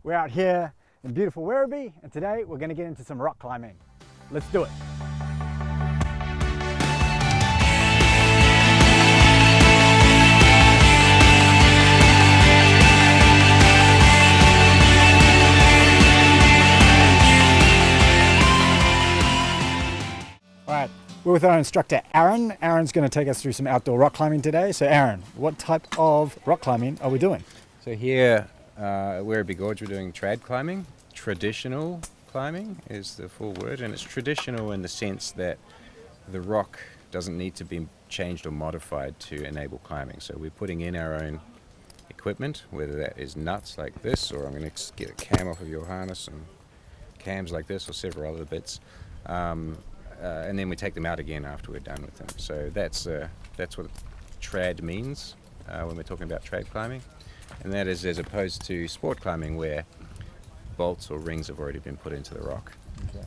We're out here in beautiful Werribee, and today we're going to get into some rock climbing. Let's do it. All right, we're with our instructor, Aaron. Aaron's going to take us through some outdoor rock climbing today. So Aaron, what type of rock climbing are we doing? So here at Werribee Gorge we're doing trad climbing. Traditional climbing is the full word, and it's traditional in the sense that the rock doesn't need to be changed or modified to enable climbing. So we're putting in our own equipment, whether that is nuts like this, or I'm going to get a cam off of your harness and cams like this, or several other bits. And then we take them out again after we're done with them. So that's what trad means when we're talking about trad climbing, and that is as opposed to sport climbing where bolts or rings have already been put into the rock. Okay.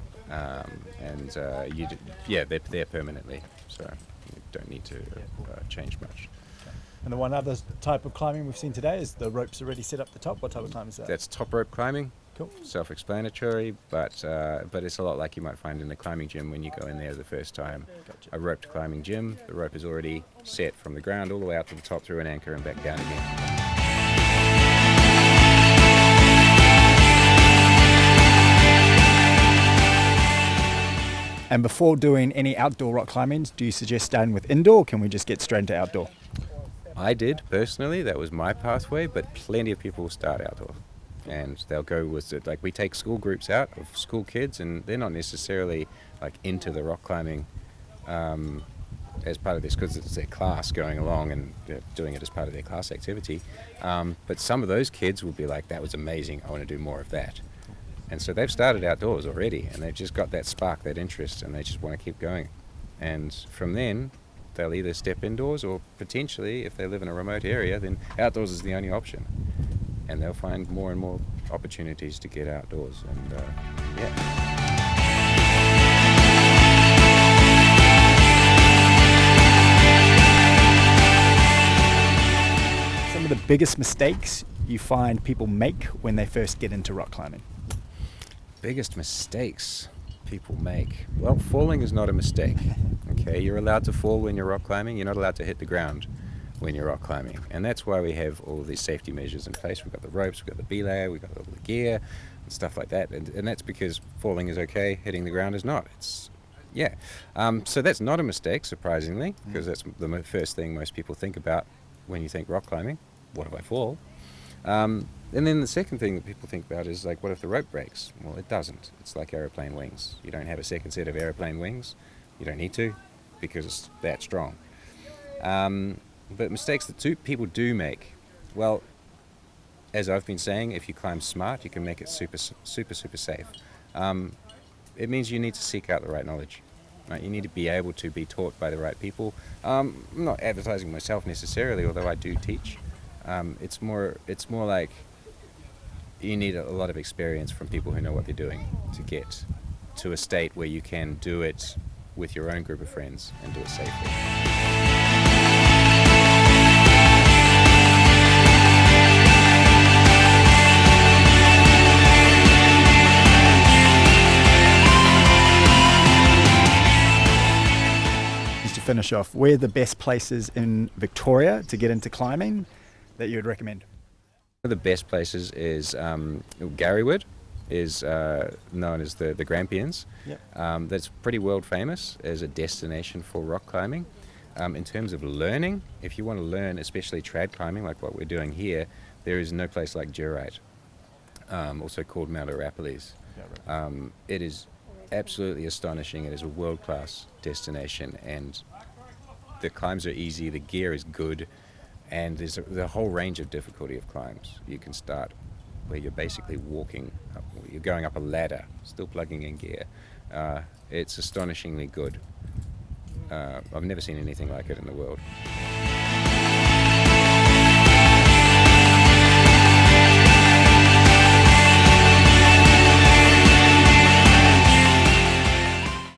They're there permanently, so you don't need to change much. And the one other type of climbing we've seen today is the ropes already set up the top. What type of climbing is that? That's top rope climbing. Cool. Self-explanatory, but it's a lot like you might find in the climbing gym when you go in there the first time. Gotcha. A roped climbing gym, the rope is already set from the ground all the way out to the top through an anchor and back down again. And before doing any outdoor rock climbing, do you suggest starting with indoor, or can we just get straight into outdoor? I did, personally. That was my pathway, but plenty of people start outdoor. And they'll go with it. Like, we take school groups out of school kids, and they're not necessarily like into the rock climbing as part of this, because it's their class going along and they're doing it as part of their class activity. But some of those kids will be like, that was amazing, I want to do more of that. And so they've started outdoors already, and they've just got that spark, that interest, and they just want to keep going. And from then, they'll either step indoors, or potentially, if they live in a remote area, then outdoors is the only option. And they'll find more and more opportunities to get outdoors. And Some of the biggest mistakes you find people make when they first get into rock climbing? Biggest mistakes people make? Well, falling is not a mistake. Okay, you're allowed to fall when you're rock climbing. You're not allowed to hit the ground when you're rock climbing, and that's why we have all of these safety measures in place. We've got the ropes, we've got the belay, we've got all the gear and stuff like that, and that's because falling is okay, hitting the ground is not. So that's not a mistake, surprisingly, because that's the first thing most people think about when you think rock climbing. What if I fall? And then the second thing that people think about is, like, what if the rope breaks? Well, it doesn't. It's like aeroplane wings. You don't have a second set of aeroplane wings. You don't need to, because it's that strong. But mistakes that people do make, well, as I've been saying, if you climb smart, you can make it super, super, super safe. It means you need to seek out the right knowledge. Right? You need to be able to be taught by the right people. I'm not advertising myself necessarily, although I do teach. It's more like you need a lot of experience from people who know what they're doing to get to a state where you can do it with your own group of friends and do it safely. To finish off, where are the best places in Victoria to get into climbing that you would recommend? One of the best places is Garrywood, is known as the Grampians. Yep. That's pretty world famous as a destination for rock climbing. In terms of learning, if you want to learn, especially trad climbing like what we're doing here, there is no place like Dureite, also called Mount Arapiles. Yeah, right. It is absolutely astonishing. It is a world-class destination, and the climbs are easy, the gear is good, and there's the whole range of difficulty of climbs. You can start where you're basically walking up, you're going up a ladder, still plugging in gear. It's astonishingly good. I've never seen anything like it in the world.